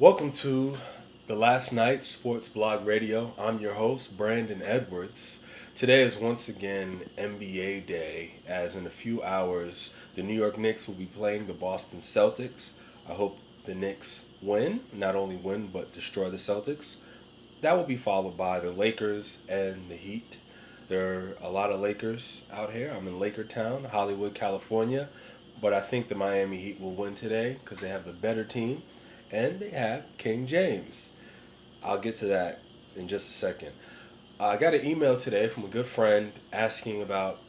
Welcome to the Last Night Sports Blog Radio. I'm your host, Brandon Edwards. Today is once again NBA Day, as in a few hours, the New York Knicks will be playing the Boston Celtics. I hope the Knicks win, not only win, but destroy the Celtics. That will be followed by the Lakers and the Heat. There are a lot of Lakers out here. I'm in Laker Town, Hollywood, California. But I think the Miami Heat will win today because they have the better team and they have King James. I'll get to that in just a second. I got an email today from a good friend asking about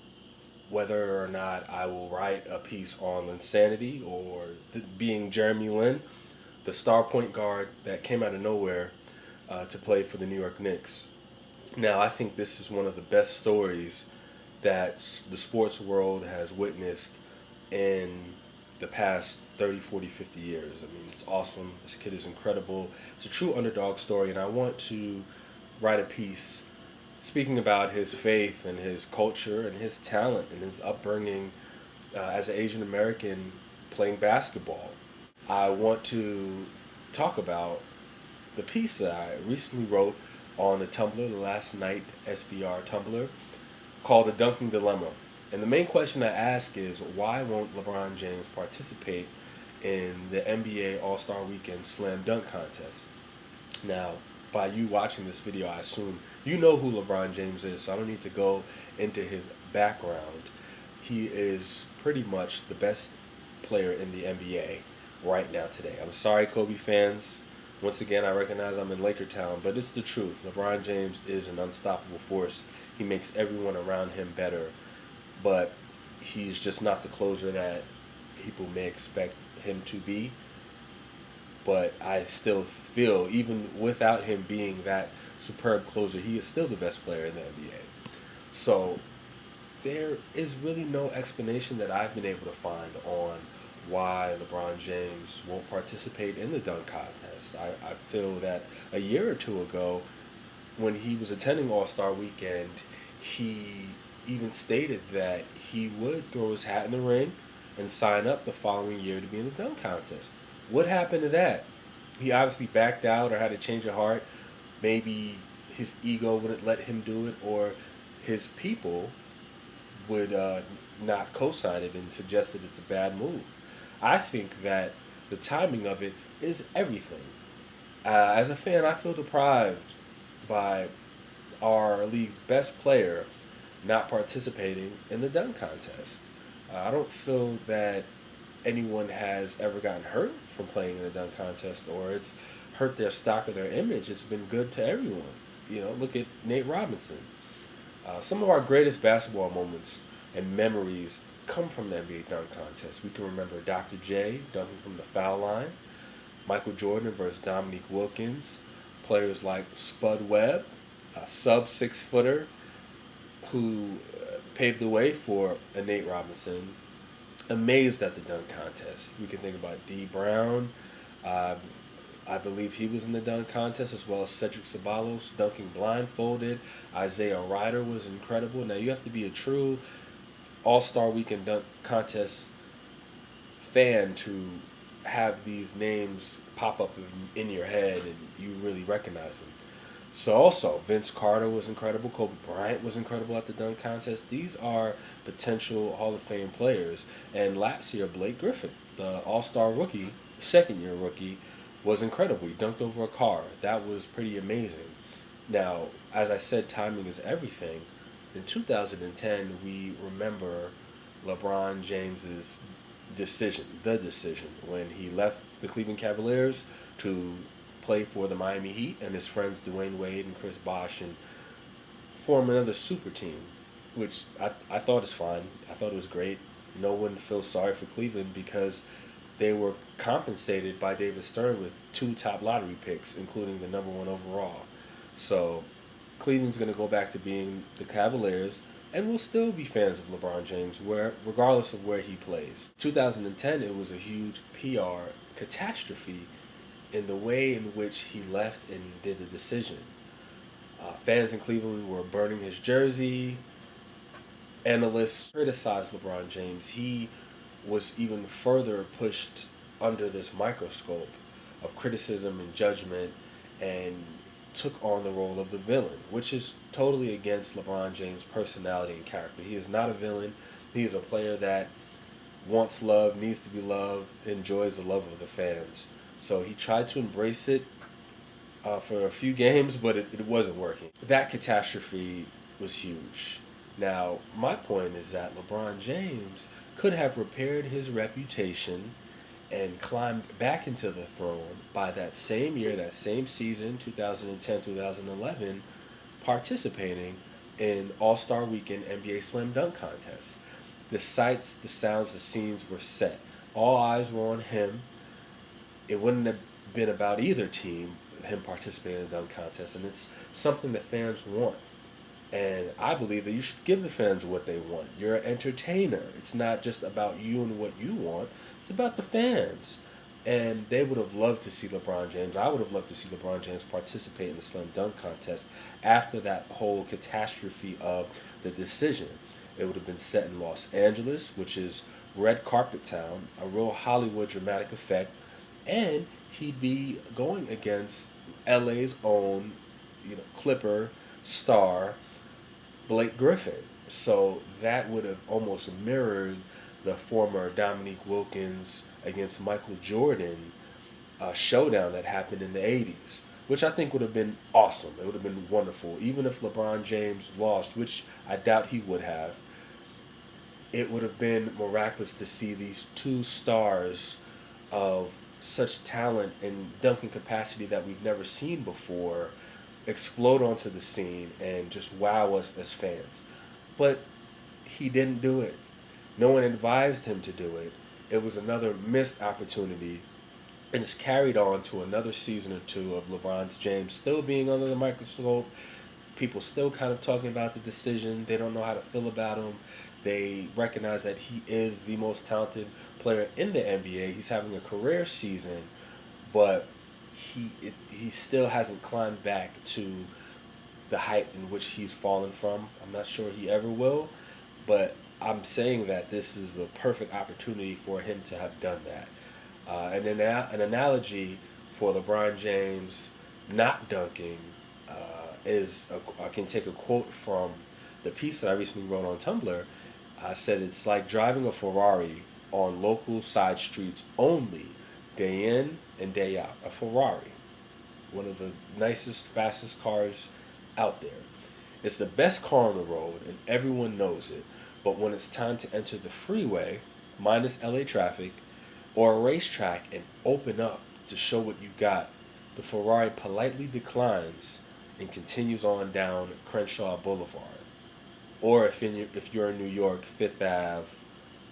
whether or not I will write a piece on Linsanity or being Jeremy Lin, the star point guard that came out of nowhere to play for the New York Knicks. Now, I think this is one of the best stories that the sports world has witnessed in the past 30, 40, 50 years. I mean, it's awesome. This kid is incredible. It's a true underdog story, and I want to write a piece speaking about his faith and his culture and his talent and his upbringing as an Asian American playing basketball. I want to talk about the piece that I recently wrote on the Tumblr, the Last Night SBR Tumblr, called The Dunking Dilemma. And the main question I ask is, why won't LeBron James participate in the NBA All-Star Weekend Slam Dunk Contest? Now, by you watching this video, I assume you know who LeBron James is, so I don't need to go into his background. He is pretty much the best player in the NBA right now today. I'm sorry, Kobe fans. Once again, I recognize I'm in Laker Town, but it's the truth. LeBron James is an unstoppable force. He makes everyone around him better, but he's just not the closer that people may expect him to be. But I still feel, even without him being that superb closer, he is still the best player in the NBA. So there is really no explanation that I've been able to find on why LeBron James won't participate in the dunk contest. I feel that a year or two ago, when he was attending All-Star Weekend, he even stated that he would throw his hat in the ring and sign up the following year to be in the dunk contest. What happened to that? He obviously backed out or had a change of heart. Maybe his ego wouldn't let him do it, or his people would not co-sign it and suggested it's a bad move. I think that the timing of it is everything. As a fan, I feel deprived by our league's best player not participating in the dunk contest. I don't feel that anyone has ever gotten hurt from playing in the dunk contest, or it's hurt their stock or their image. It's been good to everyone. Look at Nate Robinson. Some of our greatest basketball moments and memories come from the NBA dunk contest. We can remember Dr. J dunking from the foul line, Michael Jordan versus Dominique Wilkins, players like Spud Webb, a sub 6-footer who paved the way for a Nate Robinson, amazed at the dunk contest. We can think about D. Brown. I believe he was in the dunk contest, as well as Cedric Ceballos dunking blindfolded. Isaiah Ryder was incredible. Now, you have to be a true All-Star Weekend dunk contest fan to have these names pop up in your head and you really recognize them. So also, Vince Carter was incredible. Kobe Bryant was incredible at the dunk contest. These are potential Hall of Fame players. And last year, Blake Griffin, the All-Star rookie, second-year rookie, was incredible. He dunked over a car. That was pretty amazing. Now, as I said, timing is everything. In 2010, we remember LeBron James's decision, when he left the Cleveland Cavaliers to play for the Miami Heat and his friends Dwayne Wade and Chris Bosh and form another super team, which I thought is fine. I thought it was great. No one feels sorry for Cleveland because they were compensated by David Stern with 2 top lottery picks, including the number 1 overall. So Cleveland's going to go back to being the Cavaliers, and we'll still be fans of LeBron James regardless of where he plays. 2010, it was a huge PR catastrophe in the way in which he left and did the decision. Fans in Cleveland were burning his jersey. Analysts criticized LeBron James. He was even further pushed under this microscope of criticism and judgment and took on the role of the villain, which is totally against LeBron James' personality and character. He is not a villain. He is a player that wants love, needs to be loved, enjoys the love of the fans. So he tried to embrace it for a few games, but it wasn't working. That catastrophe was huge. Now, my point is that LeBron James could have repaired his reputation and climbed back into the throne by that same year, that same season, 2010, 2011, participating in All-Star Weekend NBA Slam Dunk Contest. The sights, the sounds, the scenes were set. All eyes were on him. It wouldn't have been about either team, him participating in the dunk contest, and it's something that fans want. And I believe that you should give the fans what they want. You're an entertainer. It's not just about you and what you want. It's about the fans. And they would have loved to see LeBron James. I would have loved to see LeBron James participate in the slam dunk contest after that whole catastrophe of the decision. It would have been set in Los Angeles, which is red carpet town, a real Hollywood dramatic effect. And he'd be going against LA's own, Clipper star, Blake Griffin. So that would have almost mirrored the former Dominique Wilkins against Michael Jordan showdown that happened in the 80s, which I think would have been awesome. It would have been wonderful. Even if LeBron James lost, which I doubt he would have, it would have been miraculous to see these two stars of such talent and dunking capacity that we've never seen before explode onto the scene and just wow us as fans. But he didn't do it. No one advised him to do it. It was another missed opportunity, and it's carried on to another season or two of LeBron James still being under the microscope. People still kind of talking about the decision. They don't know how to feel about him. They recognize that he is the most talented player in the NBA. He's having a career season, but he still hasn't climbed back to the height in which he's fallen from. I'm not sure he ever will, but I'm saying that this is the perfect opportunity for him to have done that. An analogy for LeBron James not dunking I can take a quote from the piece that I recently wrote on Tumblr. I said it's like driving a Ferrari on local side streets only, day in and day out. A Ferrari, one of the nicest, fastest cars out there. It's the best car on the road, and everyone knows it. But when it's time to enter the freeway, minus LA traffic, or a racetrack and open up to show what you got, the Ferrari politely declines and continues on down Crenshaw Boulevard. Or if you're in New York, 5th Ave,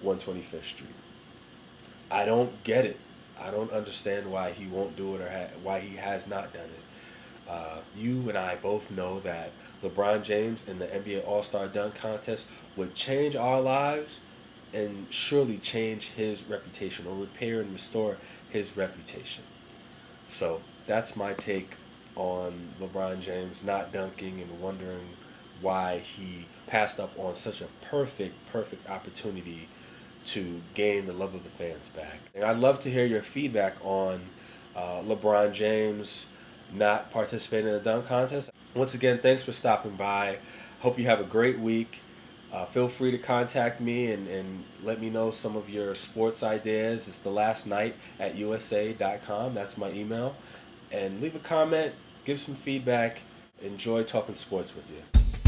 125th Street. I don't get it. I don't understand why he won't do it or why he has not done it. You and I both know that LeBron James in the NBA All-Star Dunk Contest would change our lives and surely change his reputation or repair and restore his reputation. So that's my take on LeBron James not dunking and wondering why he passed up on such a perfect opportunity to gain the love of the fans back. And I'd love to hear your feedback on LeBron James not participating in the dunk contest. Once again, thanks for stopping by. Hope you have a great week. Feel free to contact me and let me know some of your sports ideas. It's the last night at USA.com. That's my email. And leave a comment, give some feedback. Enjoy talking sports with you.